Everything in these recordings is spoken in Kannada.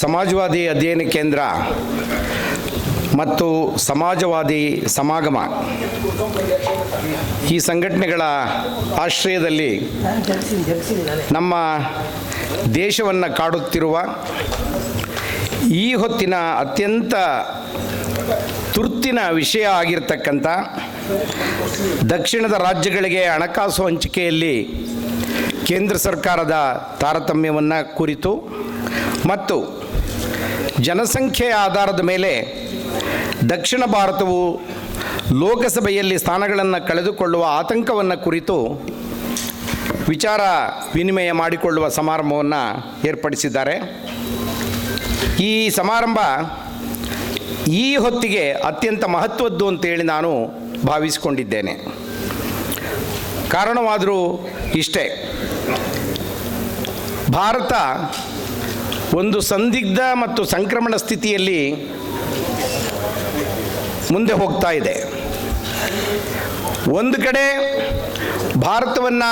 ಸಮಾಜವಾದಿ ಅಧ್ಯಯನ ಕೇಂದ್ರ ಮತ್ತು ಸಮಾಜವಾದಿ ಸಮಾಗಮ ಈ ಸಂಘಟನೆಗಳ ಆಶ್ರಯದಲ್ಲಿ ನಮ್ಮ ದೇಶವನ್ನು ಕಾಡುತ್ತಿರುವ ಈ ಹೊತ್ತಿನ ಅತ್ಯಂತ ತುರ್ತಿನ ವಿಷಯ ಆಗಿರ್ತಕ್ಕಂಥ ದಕ್ಷಿಣದ ರಾಜ್ಯಗಳಿಗೆ ಹಣಕಾಸು ಹಂಚಿಕೆಯಲ್ಲಿ ಕೇಂದ್ರ ಸರ್ಕಾರದ ತಾರತಮ್ಯವನ್ನು ಕುರಿತು ಮತ್ತು ಜನಸಂಖ್ಯೆಯ ಆಧಾರದ ಮೇಲೆ ದಕ್ಷಿಣ ಭಾರತವು ಲೋಕಸಭೆಯಲ್ಲಿ ಸ್ಥಾನಗಳನ್ನು ಕಳೆದುಕೊಳ್ಳುವ ಆತಂಕವನ್ನು ಕುರಿತು ವಿಚಾರ ವಿನಿಮಯ ಮಾಡಿಕೊಳ್ಳುವ ಸಮಾರಂಭವನ್ನು ಏರ್ಪಡಿಸಿದ್ದಾರೆ. ಈ ಸಮಾರಂಭ ಈ ಹೊತ್ತಿಗೆ ಅತ್ಯಂತ ಮಹತ್ವದ್ದು ಅಂತೇಳಿ ನಾನು ಭಾವಿಸಿಕೊಂಡಿದ್ದೇನೆ. ಕಾರಣವಾದರೂ ಇಷ್ಟೇ, ಭಾರತ ಒಂದು ಸಂದಿಗ್ಧ ಮತ್ತು ಸಂಕ್ರಮಣ ಸ್ಥಿತಿಯಲ್ಲಿ ಮುಂದೆ ಹೋಗ್ತಾ ಇದೆ. ಒಂದು ಕಡೆ ಭಾರತವನ್ನು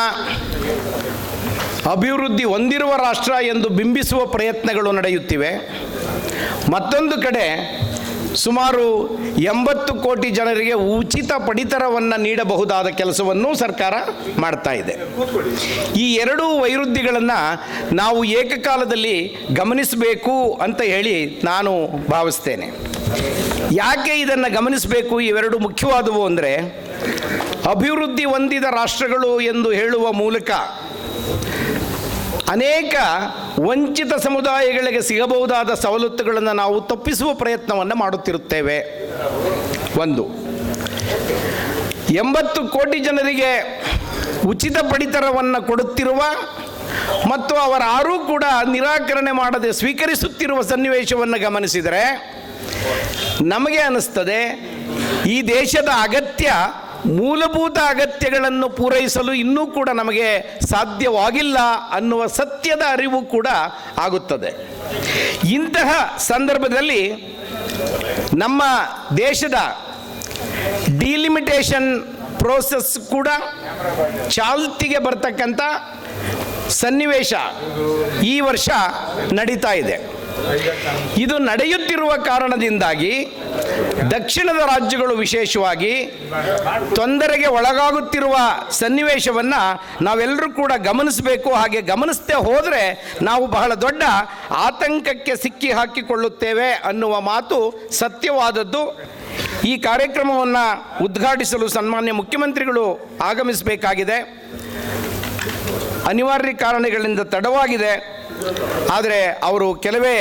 ಅಭಿವೃದ್ಧಿ ಹೊಂದಿರುವ ರಾಷ್ಟ್ರ ಎಂದು ಬಿಂಬಿಸುವ ಪ್ರಯತ್ನಗಳು ನಡೆಯುತ್ತಿವೆ. ಮತ್ತೊಂದು ಕಡೆ ಸುಮಾರು 80 ಕೋಟಿ ಜನರಿಗೆ ಉಚಿತ ಪಡಿತರವನ್ನು ನೀಡಬಹುದಾದ ಕೆಲಸವನ್ನು ಸರ್ಕಾರ ಮಾಡ್ತಾ ಇದೆ. ಈ ಎರಡೂ ವೈರುಧ್ಯಗಳನ್ನು ನಾವು ಏಕಕಾಲದಲ್ಲಿ ಗಮನಿಸಬೇಕು ಅಂತ ಹೇಳಿ ನಾನು ಭಾವಿಸ್ತೇನೆ. ಯಾಕೆ ಇದನ್ನು ಗಮನಿಸಬೇಕು? ಇವೆರಡು ಮುಖ್ಯವಾದವು ಅಂದರೆ, ಅಭಿವೃದ್ಧಿ ಹೊಂದಿದ ರಾಷ್ಟ್ರಗಳು ಎಂದು ಹೇಳುವ ಮೂಲಕ ಅನೇಕ ವಂಚಿತ ಸಮುದಾಯಗಳಿಗೆ ಸಿಗಬಹುದಾದ ಸವಲತ್ತುಗಳನ್ನು ನಾವು ತಪ್ಪಿಸುವ ಪ್ರಯತ್ನವನ್ನು ಮಾಡುತ್ತಿರುತ್ತೇವೆ. 80 ಕೋಟಿ ಜನರಿಗೆ ಉಚಿತ ಪಡಿತರವನ್ನು ಕೊಡುತ್ತಿರುವ ಮತ್ತು ಅವರಾರೂ ಕೂಡ ನಿರಾಕರಣೆ ಮಾಡದೆ ಸ್ವೀಕರಿಸುತ್ತಿರುವ ಸನ್ನಿವೇಶವನ್ನು ಗಮನಿಸಿದರೆ ನಮಗೆ ಅನ್ನಿಸ್ತದೆ, ಈ ದೇಶದ ಅಗತ್ಯ, ಮೂಲಭೂತ ಅಗತ್ಯಗಳನ್ನು ಪೂರೈಸಲು ಇನ್ನೂ ಕೂಡ ನಮಗೆ ಸಾಧ್ಯವಾಗಿಲ್ಲ ಅನ್ನುವ ಸತ್ಯದ ಅರಿವು ಕೂಡ ಆಗುತ್ತದೆ. ಇಂತಹ ಸಂದರ್ಭದಲ್ಲಿ ನಮ್ಮ ದೇಶದ ಡಿಲಿಮಿಟೇಷನ್ ಪ್ರೋಸೆಸ್ ಕೂಡ ಚಾಲ್ತಿಗೆ ಬರ್ತಕ್ಕಂಥ ಸನ್ನಿವೇಶ ಈ ವರ್ಷ ನಡೀತಾ ಇದೆ. ಇದು ನಡೆಯುತ್ತಿರುವ ಕಾರಣದಿಂದಾಗಿ ದಕ್ಷಿಣದ ರಾಜ್ಯಗಳು ವಿಶೇಷವಾಗಿ ತೊಂದರೆಗೆ ಒಳಗಾಗುತ್ತಿರುವ ಸನ್ನಿವೇಶವನ್ನು ನಾವೆಲ್ಲರೂ ಕೂಡ ಗಮನಿಸಬೇಕು. ಹಾಗೆ ಗಮನಿಸದೆ ಹೋದರೆ ನಾವು ಬಹಳ ದೊಡ್ಡ ಆತಂಕಕ್ಕೆ ಸಿಕ್ಕಿ ಹಾಕಿಕೊಳ್ಳುತ್ತೇವೆ ಅನ್ನುವ ಮಾತು ಸತ್ಯವಾದದ್ದು. ಈ ಕಾರ್ಯಕ್ರಮವನ್ನು ಉದ್ಘಾಟಿಸಲು ಸನ್ಮಾನ್ಯ ಮುಖ್ಯಮಂತ್ರಿಗಳು ಆಗಮಿಸಬೇಕಾಗಿದೆ. ಅನಿವಾರ್ಯ ಕಾರಣಗಳಿಂದ ತಡವಾಗಿದೆ, ಆದರೆ ಅವರು ಕೆಲವೇ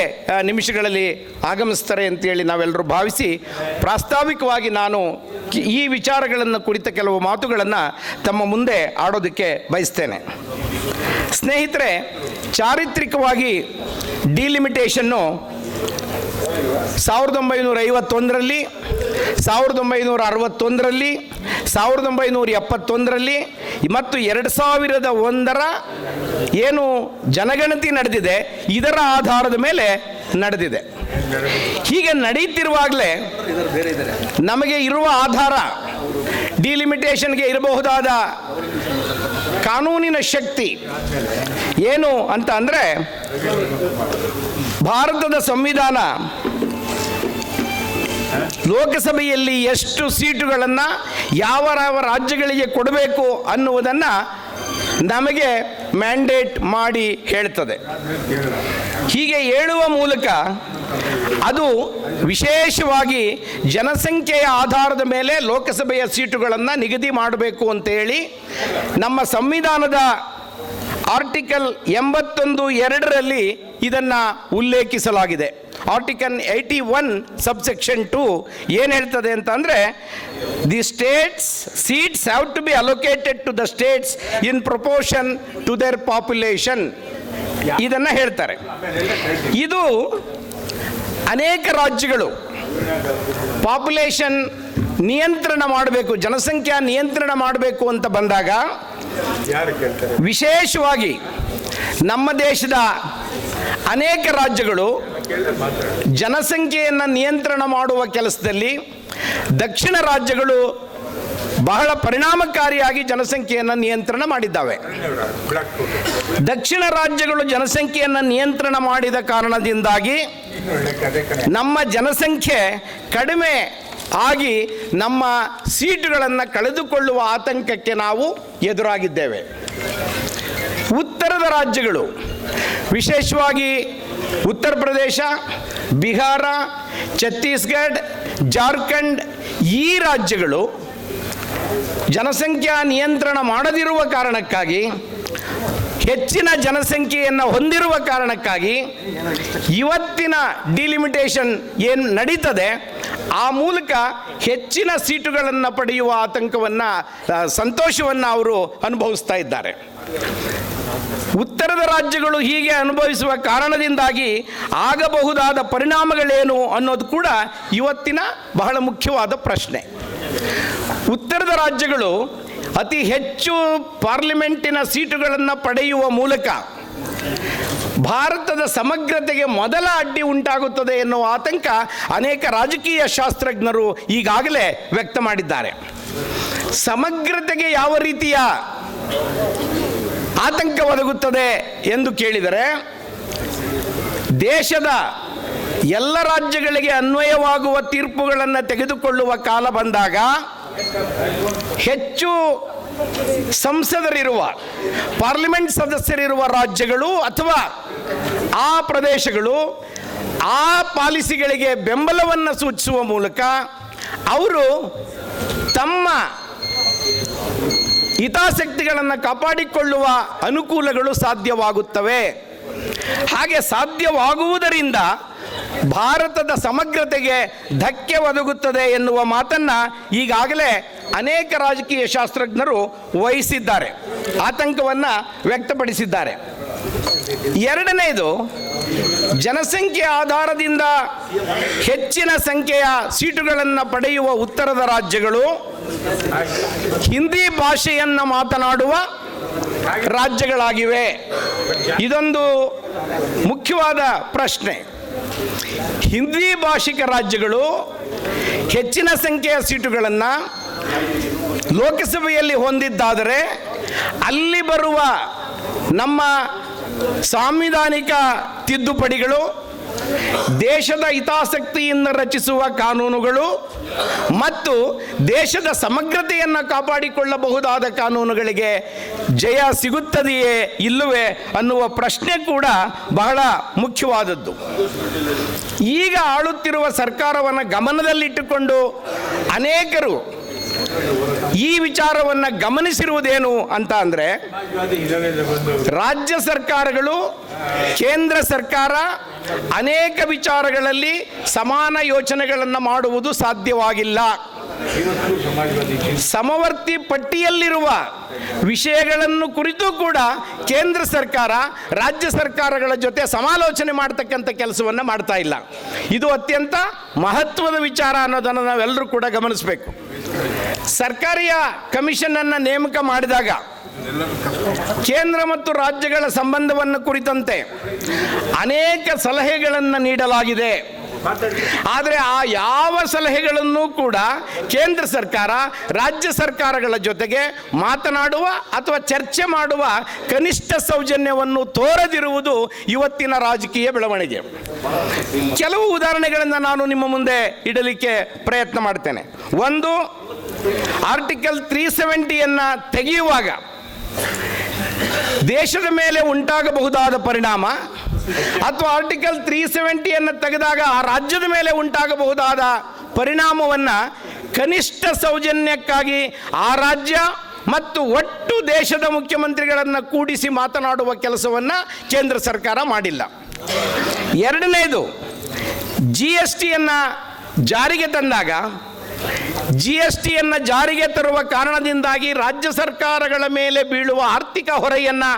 ನಿಮಿಷಗಳಲ್ಲಿ ಆಗಮಿಸ್ತಾರೆ ಅಂತೇಳಿ ನಾವೆಲ್ಲರೂ ಭಾವಿಸಿ ಪ್ರಾಸ್ತಾವಿಕವಾಗಿ ನಾನು ಈ ವಿಚಾರಗಳನ್ನು ಕುರಿತ ಕೆಲವು ಮಾತುಗಳನ್ನು ತಮ್ಮ ಮುಂದೆ ಆಡೋದಕ್ಕೆ ಬಯಸ್ತೇನೆ. ಸ್ನೇಹಿತರೆ, ಚಾರಿತ್ರಿಕವಾಗಿ ಡಿಲಿಮಿಟೇಷನ್ನು 1951ರಲ್ಲಿ, 1961ರಲ್ಲಿ, 1971ರಲ್ಲಿ ಮತ್ತು 2001ರ ಏನು ಜನಗಣತಿ ನಡೆದಿದೆ ಇದರ ಆಧಾರದ ಮೇಲೆ ನಡೆದಿದೆ. ಹೀಗೆ ನಡೀತಿರುವಾಗಲೇ ನಮಗೆ ಇರುವ ಆಧಾರ, ಡಿಲಿಮಿಟೇಷನ್ಗೆ ಇರಬಹುದಾದ ಕಾನೂನಿನ ಶಕ್ತಿ ಏನು ಅಂತ ಅಂದರೆ, ಭಾರತದ ಸಂವಿಧಾನ ಲೋಕಸಭೆಯಲ್ಲಿ ಎಷ್ಟು ಸೀಟುಗಳನ್ನು ಯಾವ ರಾಜ್ಯಗಳಿಗೆ ಕೊಡಬೇಕು ಅನ್ನುವುದನ್ನು ನಮಗೆ ಮ್ಯಾಂಡೇಟ್ ಮಾಡಿ ಹೇಳ್ತದೆ. ಹೀಗೆ ಹೇಳುವ ಮೂಲಕ ಅದು ವಿಶೇಷವಾಗಿ ಜನಸಂಖ್ಯೆಯ ಆಧಾರದ ಮೇಲೆ ಲೋಕಸಭೆಯ ಸೀಟುಗಳನ್ನು ನಿಗದಿ ಮಾಡಬೇಕು ಅಂತೇಳಿ ನಮ್ಮ ಸಂವಿಧಾನದ ಆರ್ಟಿಕಲ್ 81(2) ಇದನ್ನು ಉಲ್ಲೇಖಿಸಲಾಗಿದೆ. ಆರ್ಟಿಕಲ್ 81 ಸಬ್ಸೆಕ್ಷನ್ 2 ಏನು ಹೇಳ್ತದೆ ಅಂತಂದರೆ, the states seats have to be allocated to the states in proportion to their population ಇದನ್ನು ಹೇಳ್ತಾರೆ. ಇದು ಅನೇಕ ರಾಜ್ಯಗಳು ಪಾಪ್ಯುಲೇಷನ್ ನಿಯಂತ್ರಣ ಮಾಡಬೇಕು, ಜನಸಂಖ್ಯಾ ನಿಯಂತ್ರಣ ಮಾಡಬೇಕು ಅಂತ ಬಂದಾಗ ವಿಶೇಷವಾಗಿ ನಮ್ಮ ದೇಶದ ಅನೇಕ ರಾಜ್ಯಗಳು ಜನಸಂಖ್ಯೆಯನ್ನು ನಿಯಂತ್ರಣ ಮಾಡುವ ಕೆಲಸದಲ್ಲಿ ದಕ್ಷಿಣ ರಾಜ್ಯಗಳು ಬಹಳ ಪರಿಣಾಮಕಾರಿಯಾಗಿ ಜನಸಂಖ್ಯೆಯನ್ನು ನಿಯಂತ್ರಣ ಮಾಡಿದ್ದಾವೆ. ದಕ್ಷಿಣ ರಾಜ್ಯಗಳು ಜನಸಂಖ್ಯೆಯನ್ನು ನಿಯಂತ್ರಣ ಮಾಡಿದ ಕಾರಣದಿಂದಾಗಿ ನಮ್ಮ ಜನಸಂಖ್ಯೆ ಕಡಿಮೆ ಆಗಿ ನಮ್ಮ ಸೀಟುಗಳನ್ನು ಕಳೆದುಕೊಳ್ಳುವ ಆತಂಕಕ್ಕೆ ನಾವು ಎದುರಾಗಿದ್ದೇವೆ. ಉತ್ತರದ ರಾಜ್ಯಗಳು, ವಿಶೇಷವಾಗಿ ಉತ್ತರ ಪ್ರದೇಶ, ಬಿಹಾರ, ಛತ್ತೀಸ್ಗಢ, ಜಾರ್ಖಂಡ್, ಈ ರಾಜ್ಯಗಳು ಜನಸಂಖ್ಯಾ ನಿಯಂತ್ರಣ ಮಾಡದಿರುವ ಕಾರಣಕ್ಕಾಗಿ, ಹೆಚ್ಚಿನ ಜನಸಂಖ್ಯೆಯನ್ನು ಹೊಂದಿರುವ ಕಾರಣಕ್ಕಾಗಿ ಇವತ್ತಿನ ಡಿಲಿಮಿಟೇಷನ್ ಏನು ನಡೀತದೆ ಆ ಮೂಲಕ ಹೆಚ್ಚಿನ ಸೀಟುಗಳನ್ನು ಪಡೆಯುವ ಆತಂಕವನ್ನು, ಸಂತೋಷವನ್ನು ಅವರು ಅನುಭವಿಸ್ತಾ ಇದ್ದಾರೆ. ಉತ್ತರದ ರಾಜ್ಯಗಳು ಹೀಗೆ ಅನುಭವಿಸುವ ಕಾರಣದಿಂದಾಗಿ ಆಗಬಹುದಾದ ಪರಿಣಾಮಗಳೇನು ಅನ್ನೋದು ಕೂಡ ಇವತ್ತಿನ ಬಹಳ ಮುಖ್ಯವಾದ ಪ್ರಶ್ನೆ. ಉತ್ತರದ ರಾಜ್ಯಗಳು ಅತಿ ಹೆಚ್ಚು ಪಾರ್ಲಿಮೆಂಟಿನ ಸೀಟುಗಳನ್ನು ಪಡೆಯುವ ಮೂಲಕ ಭಾರತದ ಸಮಗ್ರತೆಗೆ ಮೊದಲ ಅಡ್ಡಿ ಉಂಟಾಗುತ್ತದೆ ಎನ್ನುವ ಆತಂಕ ಅನೇಕ ರಾಜಕೀಯ ಶಾಸ್ತ್ರಜ್ಞರು ಈಗಾಗಲೇ ವ್ಯಕ್ತ ಮಾಡಿದ್ದಾರೆ. ಸಮಗ್ರತೆಗೆ ಯಾವ ರೀತಿಯ ಆತಂಕ ಒದಗುತ್ತದೆ ಎಂದು ಕೇಳಿದರೆ, ದೇಶದ ಎಲ್ಲ ರಾಜ್ಯಗಳಿಗೆ ಅನ್ವಯವಾಗುವ ತೀರ್ಪುಗಳನ್ನು ತೆಗೆದುಕೊಳ್ಳುವ ಕಾಲ ಬಂದಾಗ ಹೆಚ್ಚು ಸಂಸದರಿರುವ, ಪಾರ್ಲಿಮೆಂಟ್ ಸದಸ್ಯರಿರುವ ರಾಜ್ಯಗಳು ಅಥವಾ ಆ ಪ್ರದೇಶಗಳು ಆ ಪಾಲಿಸಿಗಳಿಗೆ ಬೆಂಬಲವನ್ನು ಸೂಚಿಸುವ ಮೂಲಕ ಅವರು ತಮ್ಮ ಹಿತಾಸಕ್ತಿಗಳನ್ನು ಕಾಪಾಡಿಕೊಳ್ಳುವ ಅನುಕೂಲಗಳು ಸಾಧ್ಯವಾಗುತ್ತವೆ. ಹಾಗೆ ಸಾಧ್ಯವಾಗುವುದರಿಂದ ಭಾರತದ ಸಮಗ್ರತೆಗೆ ಧಕ್ಕೆ ಒದಗುತ್ತದೆ ಎನ್ನುವ ಮಾತನ್ನು ಈಗಾಗಲೇ ಅನೇಕ ರಾಜಕೀಯ ಶಾಸ್ತ್ರಜ್ಞರು ವಹಿಸಿದ್ದಾರೆ, ಆತಂಕವನ್ನು ವ್ಯಕ್ತಪಡಿಸಿದ್ದಾರೆ. ಎರಡನೆಯದು, ಜನಸಂಖ್ಯೆ ಆಧಾರದಿಂದ ಹೆಚ್ಚಿನ ಸಂಖ್ಯೆಯ ಸೀಟುಗಳನ್ನು ಪಡೆಯುವ ಉತ್ತರದ ರಾಜ್ಯಗಳು ಹಿಂದಿ ಭಾಷೆಯನ್ನು ಮಾತನಾಡುವ ರಾಜ್ಯಗಳಾಗಿವೆ. ಇದೊಂದು ಮುಖ್ಯವಾದ ಪ್ರಶ್ನೆ. ಹಿಂದಿ ಭಾಷಿಕ ರಾಜ್ಯಗಳು ಹೆಚ್ಚಿನ ಸಂಖ್ಯೆಯ ಸೀಟುಗಳನ್ನು ಲೋಕಸಭೆಯಲ್ಲಿ ಹೊಂದಿದ್ದಾದರೆ ಅಲ್ಲಿ ಬರುವ ನಮ್ಮ ಸಾಂವಿಧಾನಿಕ ತಿದ್ದುಪಡಿಗಳು, ದೇಶದ ಹಿತಾಸಕ್ತಿಯಿಂದ ರಚಿಸುವ ಕಾನೂನುಗಳು ಮತ್ತು ದೇಶದ ಸಮಗ್ರತೆಯನ್ನು ಕಾಪಾಡಿಕೊಳ್ಳಬಹುದಾದ ಕಾನೂನುಗಳಿಗೆ ಜಯ ಸಿಗುತ್ತದೆಯೇ ಇಲ್ಲವೇ ಅನ್ನುವ ಪ್ರಶ್ನೆ ಕೂಡ ಬಹಳ ಮುಖ್ಯವಾದದ್ದು. ಈಗ ಆಳುತ್ತಿರುವ ಸರ್ಕಾರವನ್ನು ಗಮನದಲ್ಲಿಟ್ಟುಕೊಂಡು ಅನೇಕರು ಈ ವಿಚಾರವನ್ನು ಗಮನಿಸಿರುವುದೇನು ಅಂತ ಅಂದರೆ, ರಾಜ್ಯ ಸರ್ಕಾರಗಳು, ಕೇಂದ್ರ ಸರ್ಕಾರ ಅನೇಕ ವಿಚಾರಗಳಲ್ಲಿ ಸಮಾನ ಯೋಚನೆಗಳನ್ನು ಮಾಡುವುದು ಸಾಧ್ಯವಾಗಿಲ್ಲ. ಸಮವರ್ತಿ ಪಟ್ಟಿಯಲ್ಲಿರುವ ವಿಷಯಗಳನ್ನು ಕುರಿತು ಕೂಡ ಕೇಂದ್ರ ಸರ್ಕಾರ ರಾಜ್ಯ ಸರ್ಕಾರಗಳ ಜೊತೆ ಸಮಾಲೋಚನೆ ಮಾಡ್ತಕ್ಕಂಥ ಕೆಲಸವನ್ನು ಮಾಡ್ತಾ ಇಲ್ಲ. ಇದು ಅತ್ಯಂತ ಮಹತ್ವದ ವಿಚಾರ ಅನ್ನೋದನ್ನು ನಾವೆಲ್ಲರೂ ಕೂಡ ಗಮನಿಸಬೇಕು. ಸರ್ಕಾರಿಯ ಕಮಿಷನನ್ನು ನೇಮಕ ಮಾಡಿದಾಗ ಕೇಂದ್ರ ಮತ್ತು ರಾಜ್ಯಗಳ ಸಂಬಂಧವನ್ನು ಕುರಿತಂತೆ ಅನೇಕ ಸಲಹೆಗಳನ್ನು ನೀಡಲಾಗಿದೆ. ಆದರೆ ಆ ಯಾವ ಸಲಹೆಗಳನ್ನು ಕೂಡ ಕೇಂದ್ರ ಸರ್ಕಾರ ರಾಜ್ಯ ಸರ್ಕಾರಗಳ ಜೊತೆಗೆ ಮಾತನಾಡುವ ಅಥವಾ ಚರ್ಚೆ ಮಾಡುವ ಕನಿಷ್ಠ ಸೌಜನ್ಯವನ್ನು ತೋರದಿರುವುದು ಇವತ್ತಿನ ರಾಜಕೀಯ ಬೆಳವಣಿಗೆ. ಕೆಲವು ಉದಾಹರಣೆಗಳನ್ನು ನಾನು ನಿಮ್ಮ ಮುಂದೆ ಇಡಲಿಕ್ಕೆ ಪ್ರಯತ್ನ ಮಾಡ್ತೇನೆ. ಒಂದು, ಆರ್ಟಿಕಲ್ 370 ತೆಗೆಯುವಾಗ ದೇಶದ ಮೇಲೆ ಉಂಟಾಗಬಹುದಾದ ಪರಿಣಾಮ ಅಥವಾ ಆರ್ಟಿಕಲ್ 370 ತೆಗೆದಾಗ ಆ ರಾಜ್ಯದ ಮೇಲೆ ಉಂಟಾಗಬಹುದಾದ ಪರಿಣಾಮವನ್ನು ಕನಿಷ್ಠ ಸೌಜನ್ಯಕ್ಕಾಗಿ ಆ ರಾಜ್ಯ ಮತ್ತು ಒಟ್ಟು ದೇಶದ ಮುಖ್ಯಮಂತ್ರಿಗಳನ್ನು ಕೂಡಿಸಿ ಮಾತನಾಡುವ ಕೆಲಸವನ್ನು ಕೇಂದ್ರ ಸರ್ಕಾರ ಮಾಡಿಲ್ಲ. ಎರಡನೇದು, GST ಜಾರಿಗೆ ತಂದಾಗ GST ಜಾರಿಗೆ ತರುವ ಕಾರಣದಿಂದಾಗಿ ರಾಜ್ಯ ಸರ್ಕಾರಗಳ ಮೇಲೆ ಬೀಳುವ ಆರ್ಥಿಕ ಹೊರೆಯನ್ನು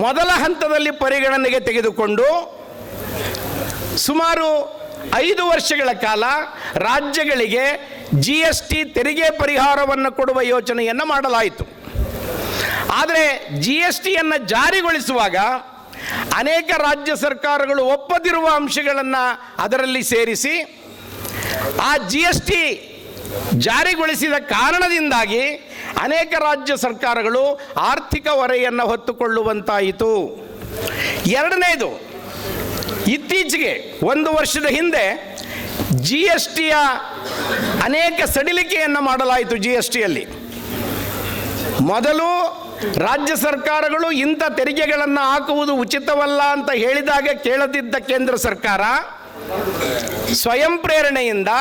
ಮೊದಲ ಹಂತದಲ್ಲಿ ಪರಿಗಣನೆಗೆ ತೆಗೆದುಕೊಂಡು ಸುಮಾರು 5 ವರ್ಷಗಳ ಕಾಲ ರಾಜ್ಯಗಳಿಗೆ GST ತೆರಿಗೆ ಪರಿಹಾರವನ್ನು ಕೊಡುವ ಯೋಜನೆಯನ್ನು ಮಾಡಲಾಯಿತು. ಆದರೆ GST ಜಾರಿಗೊಳಿಸುವಾಗ ಅನೇಕ ರಾಜ್ಯ ಸರ್ಕಾರಗಳು ಒಪ್ಪದಿರುವ ಅಂಶಗಳನ್ನು ಅದರಲ್ಲಿ ಸೇರಿಸಿ ಆ GST ಜಾರಿಗೊಳಿಸಿದ ಕಾರಣದಿಂದಾಗಿ ಅನೇಕ ರಾಜ್ಯ ಸರ್ಕಾರಗಳು ಆರ್ಥಿಕ ಹೊರೆಯನ್ನು ಹೊತ್ತುಕೊಳ್ಳುವಂತಾಯಿತು. ಎರಡನೇದು, ಇತ್ತೀಚೆಗೆ 1 ವರ್ಷದ ಹಿಂದೆ GST ಅನೇಕ ಸಡಿಲಿಕೆಯನ್ನು ಮಾಡಲಾಯಿತು. GSTಯಲ್ಲಿ ಮೊದಲು ರಾಜ್ಯ ಸರ್ಕಾರಗಳು ಇಂಥ ತೆರಿಗೆಗಳನ್ನು ಹಾಕುವುದು ಉಚಿತವಲ್ಲ ಅಂತ ಹೇಳಿದಾಗ ಕೇಳದಿದ್ದ ಕೇಂದ್ರ ಸರ್ಕಾರ ಸ್ವಯಂ ಪ್ರೇರಣೆಯಿಂದ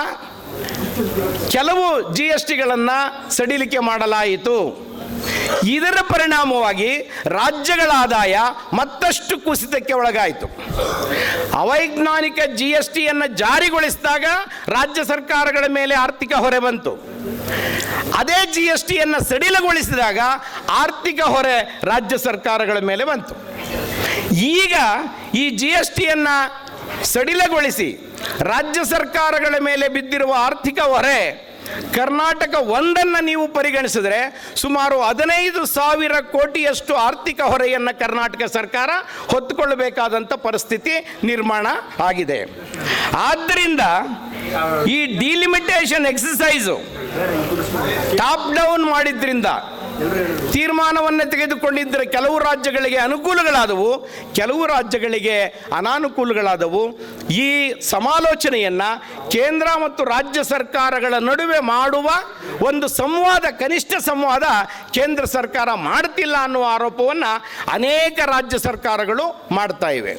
ಕೆಲವು GSTಗಳನ್ನು ಸಡಿಲಿಕೆ ಮಾಡಲಾಯಿತು. ಇದರ ಪರಿಣಾಮವಾಗಿ ರಾಜ್ಯಗಳ ಆದಾಯ ಮತ್ತಷ್ಟು ಕುಸಿತಕ್ಕೆ ಒಳಗಾಯಿತು. ಅವೈಜ್ಞಾನಿಕ GSTಯನ್ನು ಜಾರಿಗೊಳಿಸಿದಾಗ ರಾಜ್ಯ ಸರ್ಕಾರಗಳ ಮೇಲೆ ಆರ್ಥಿಕ ಹೊರೆ ಬಂತು. ಅದೇ GSTಯನ್ನು ಸಡಿಲಗೊಳಿಸಿದಾಗ ಆರ್ಥಿಕ ಹೊರೆ ರಾಜ್ಯ ಸರ್ಕಾರಗಳ ಮೇಲೆ ಬಂತು. ಈಗ ಈ GSTಯನ್ನು ಸಡಿಲಗೊಳಿಸಿ ರಾಜ್ಯ ಸರ್ಕಾರಗಳ ಮೇಲೆ ಬಿದ್ದಿರುವ ಆರ್ಥಿಕ ಹೊರೆ ಕರ್ನಾಟಕ ಒಂದನ್ನು ನೀವು ಪರಿಗಣಿಸಿದರೆ ಸುಮಾರು 15,000 ಕೋಟಿಯಷ್ಟು ಆರ್ಥಿಕ ಹೊರೆಯನ್ನು ಕರ್ನಾಟಕ ಸರ್ಕಾರ ಹೊತ್ತುಕೊಳ್ಳಬೇಕಾದಂಥ ಪರಿಸ್ಥಿತಿ ನಿರ್ಮಾಣ ಆಗಿದೆ. ಆದ್ದರಿಂದ ಈ ಡಿಲಿಮಿಟೇಷನ್ ಎಕ್ಸಸೈಸು ಟಾಪ್ ಡೌನ್ ಮಾಡಿದ್ರಿಂದ ತೀರ್ಮಾನವನ್ನು ತೆಗೆದುಕೊಂಡಿದ್ದರೆ ಕೆಲವು ರಾಜ್ಯಗಳಿಗೆ ಅನುಕೂಲಗಳಾದವು, ಕೆಲವು ರಾಜ್ಯಗಳಿಗೆ ಅನಾನುಕೂಲಗಳಾದವು. ಈ ಸಮಾಲೋಚನೆಯನ್ನು ಕೇಂದ್ರ ಮತ್ತು ರಾಜ್ಯ ಸರ್ಕಾರಗಳ ನಡುವೆ ಮಾಡುವ ಒಂದು ಸಂವಾದ, ಕನಿಷ್ಠ ಸಂವಾದ ಕೇಂದ್ರ ಸರ್ಕಾರ ಮಾಡ್ತಿಲ್ಲ ಅನ್ನುವ ಆರೋಪವನ್ನು ಅನೇಕ ರಾಜ್ಯ ಸರ್ಕಾರಗಳು ಮಾಡ್ತಾ ಇವೆ.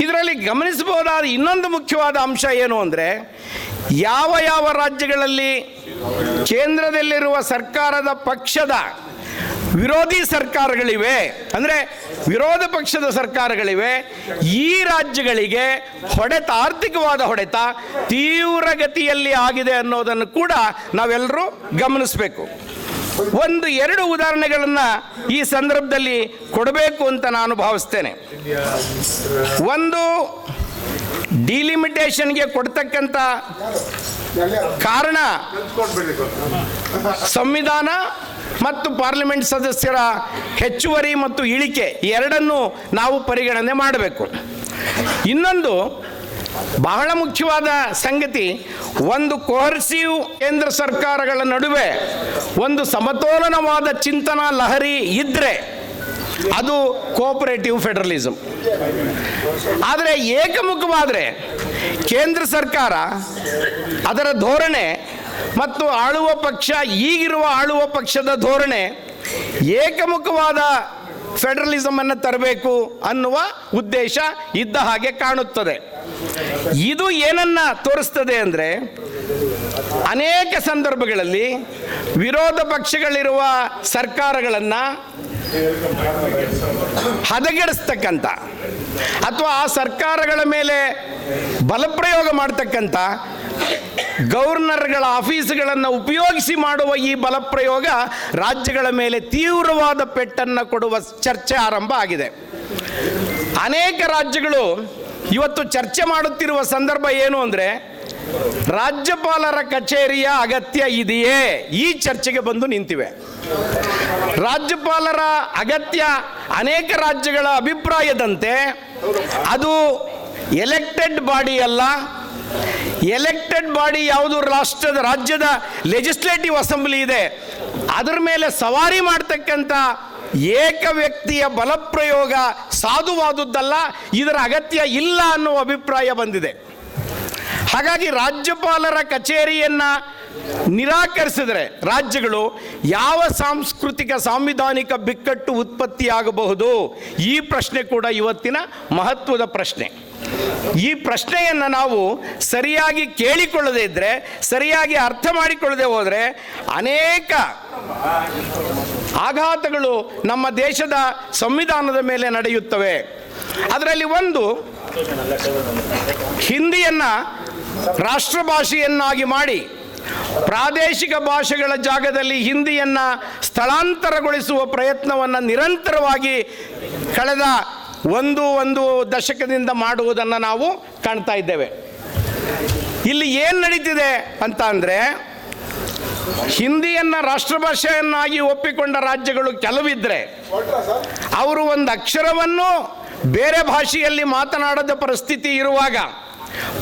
ಇದರಲ್ಲಿ ಗಮನಿಸಬಹುದಾದ ಇನ್ನೊಂದು ಮುಖ್ಯವಾದ ಅಂಶ ಏನು ಅಂದರೆ, ಯಾವ ರಾಜ್ಯಗಳಲ್ಲಿ ಕೇಂದ್ರದಲ್ಲಿರುವ ಸರ್ಕಾರದ ಪಕ್ಷದ ವಿರೋಧಿ ಸರ್ಕಾರಗಳಿವೆ, ಅಂದರೆ ವಿರೋಧ ಪಕ್ಷದ ಸರ್ಕಾರಗಳಿವೆ, ಈ ರಾಜ್ಯಗಳಿಗೆ ಹೊಡೆತ, ಆರ್ಥಿಕವಾದ ಹೊಡೆತ ತೀವ್ರಗತಿಯಲ್ಲಿ ಆಗಿದೆ ಅನ್ನೋದನ್ನು ಕೂಡ ನಾವೆಲ್ಲರೂ ಗಮನಿಸಬೇಕು. 1-2 ಉದಾಹರಣೆಗಳನ್ನು ಈ ಸಂದರ್ಭದಲ್ಲಿ ಕೊಡಬೇಕು ಅಂತ ನಾನು ಭಾವಿಸ್ತೇನೆ. ಒಂದು, ಡಿಲಿಮಿಟೇಷನ್ಗೆ ಕೊಡ್ತಕ್ಕಂಥ ಕಾರಣ ಸಂವಿಧಾನ ಮತ್ತು ಪಾರ್ಲಿಮೆಂಟ್ ಸದಸ್ಯರ ಹೆಚ್ಚುವರಿ ಮತ್ತು ಇಳಿಕೆ ಎರಡನ್ನೂ ನಾವು ಪರಿಗಣನೆ ಮಾಡಬೇಕು. ಇನ್ನೊಂದು ಬಹಳ ಮುಖ್ಯವಾದ ಸಂಗತಿ, ಒಂದು ಕೋಹರ್ಸಿವ್ ಕೇಂದ್ರ ಸರ್ಕಾರಗಳ ನಡುವೆ ಒಂದು ಸಮತೋಲನವಾದ ಚಿಂತನಾ ಲಹರಿ ಇದ್ದರೆ ಅದು ಕೋಆಪರೇಟಿವ್ ಫೆಡರಲಿಸಮ್. ಆದರೆ ಏಕಮುಖವಾದರೆ ಕೇಂದ್ರ ಸರ್ಕಾರ ಅದರ ಧೋರಣೆ ಮತ್ತು ಆಳುವ ಪಕ್ಷ, ಈಗಿರುವ ಆಳುವ ಪಕ್ಷದ ಧೋರಣೆ ಏಕಮುಖವಾದ ಫೆಡರಲಿಸಮನ್ನು ತರಬೇಕು ಅನ್ನುವ ಉದ್ದೇಶ ಇದ್ದ ಹಾಗೆ ಕಾಣುತ್ತದೆ. ಇದು ಏನನ್ನ ತೋರಿಸ್ತದೆ ಅಂದರೆ, ಅನೇಕ ಸಂದರ್ಭಗಳಲ್ಲಿ ವಿರೋಧ ಪಕ್ಷಗಳಿರುವ ಸರ್ಕಾರಗಳನ್ನು ಹದಗೆಡಿಸ್ತಕ್ಕಂಥ ಅಥವಾ ಆ ಸರ್ಕಾರಗಳ ಮೇಲೆ ಬಲಪ್ರಯೋಗ ಮಾಡ್ತಕ್ಕಂಥ ಗವರ್ನರ್ಗಳ ಆಫೀಸುಗಳನ್ನು ಉಪಯೋಗಿಸಿ ಮಾಡುವ ಈ ಬಲಪ್ರಯೋಗ ರಾಜ್ಯಗಳ ಮೇಲೆ ತೀವ್ರವಾದ ಪೆಟ್ಟನ್ನು ಕೊಡುವ ಚರ್ಚೆ ಆರಂಭ ಆಗಿದೆ. ಅನೇಕ ರಾಜ್ಯಗಳು ಇವತ್ತು ಚರ್ಚೆ ಮಾಡುತ್ತಿರುವ ಸಂದರ್ಭ ಏನು ಅಂದರೆ, ರಾಜ್ಯಪಾಲರ ಕಚೇರಿಯ ಅಗತ್ಯ ಇದೆಯೇ, ಈ ಚರ್ಚೆಗೆ ಬಂದು ನಿಂತಿವೆ. ರಾಜ್ಯಪಾಲರ ಅಗತ್ಯ ಅನೇಕ ರಾಜ್ಯಗಳ ಅಭಿಪ್ರಾಯದಂತೆ ಅದು ಎಲೆಕ್ಟೆಡ್ ಬಾಡಿ ಅಲ್ಲ. ಎಲೆಕ್ಟೆಡ್ ಬಾಡಿ ಯಾವುದು ರಾಜ್ಯದ ಲೆಜಿಸ್ಲೇಟಿವ್ ಅಸೆಂಬ್ಲಿ ಇದೆ, ಅದರ ಮೇಲೆ ಸವಾರಿ ಮಾಡ್ತಕ್ಕಂಥ ಏಕ ವ್ಯಕ್ತಿಯ ಬಲಪ್ರಯೋಗ ಸಾಧುವಾದುದ್ದಲ್ಲ, ಇದರ ಅಗತ್ಯ ಇಲ್ಲ ಅನ್ನುವ ಅಭಿಪ್ರಾಯ ಬಂದಿದೆ. ಹಾಗಾಗಿ ರಾಜ್ಯಪಾಲರ ಕಚೇರಿಯನ್ನು ನಿರಾಕರಿಸಿದರೆ ರಾಜ್ಯಗಳು ಯಾವ ಸಾಂಸ್ಕೃತಿಕ ಸಾಂವಿಧಾನಿಕ ಬಿಕ್ಕಟ್ಟು ಉತ್ಪತ್ತಿಯಾಗಬಹುದು, ಈ ಪ್ರಶ್ನೆ ಕೂಡ ಇವತ್ತಿನ ಮಹತ್ವದ ಪ್ರಶ್ನೆ. ಈ ಪ್ರಶ್ನೆಯನ್ನು ನಾವು ಸರಿಯಾಗಿ ಕೇಳಿಕೊಳ್ಳದೇ ಇದ್ದರೆ, ಸರಿಯಾಗಿ ಅರ್ಥ ಮಾಡಿಕೊಳ್ಳದೆ ಹೋದರೆ ಅನೇಕ ಆಘಾತಗಳು ನಮ್ಮ ದೇಶದ ಸಂವಿಧಾನದ ಮೇಲೆ ನಡೆಯುತ್ತವೆ. ಅದರಲ್ಲಿ ಒಂದು, ಹಿಂದಿಯನ್ನು ರಾಷ್ಟ್ರ ಭಾಷೆಯನ್ನಾಗಿ ಮಾಡಿ ಪ್ರಾದೇಶಿಕ ಭಾಷೆಗಳ ಜಾಗದಲ್ಲಿ ಹಿಂದಿಯನ್ನು ಸ್ಥಳಾಂತರಗೊಳಿಸುವ ಪ್ರಯತ್ನವನ್ನು ನಿರಂತರವಾಗಿ ಕಳೆದ ಒಂದು ದಶಕದಿಂದ ಮಾಡುವುದನ್ನು ನಾವು ಕಾಣ್ತಾ ಇದ್ದೇವೆ. ಇಲ್ಲಿ ಏನು ನಡೀತಿದೆ ಅಂತ ಅಂದರೆ, ಹಿಂದಿಯನ್ನು ರಾಷ್ಟ್ರ ಭಾಷೆಯನ್ನಾಗಿ ಒಪ್ಪಿಕೊಂಡ ರಾಜ್ಯಗಳು ಕೆಲವಿದ್ದರೆ ಅವರು ಒಂದು ಅಕ್ಷರವನ್ನು ಬೇರೆ ಭಾಷೆಯಲ್ಲಿ ಮಾತನಾಡದ ಪರಿಸ್ಥಿತಿ ಇರುವಾಗ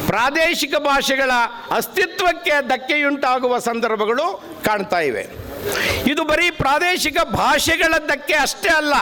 ಪ್ರಾದೇಶಿಕ ಭಾಷೆಗಳ ಅಸ್ತಿತ್ವಕ್ಕೆ ಧಕ್ಕೆಯುಂಟಾಗುವ ಸಂದರ್ಭಗಳು ಕಾಣ್ತಾ ಇವೆ. ಇದು ಬರೀ ಪ್ರಾದೇಶಿಕ ಭಾಷೆಗಳ ಧಕ್ಕೆ ಅಷ್ಟೇ ಅಲ್ಲ,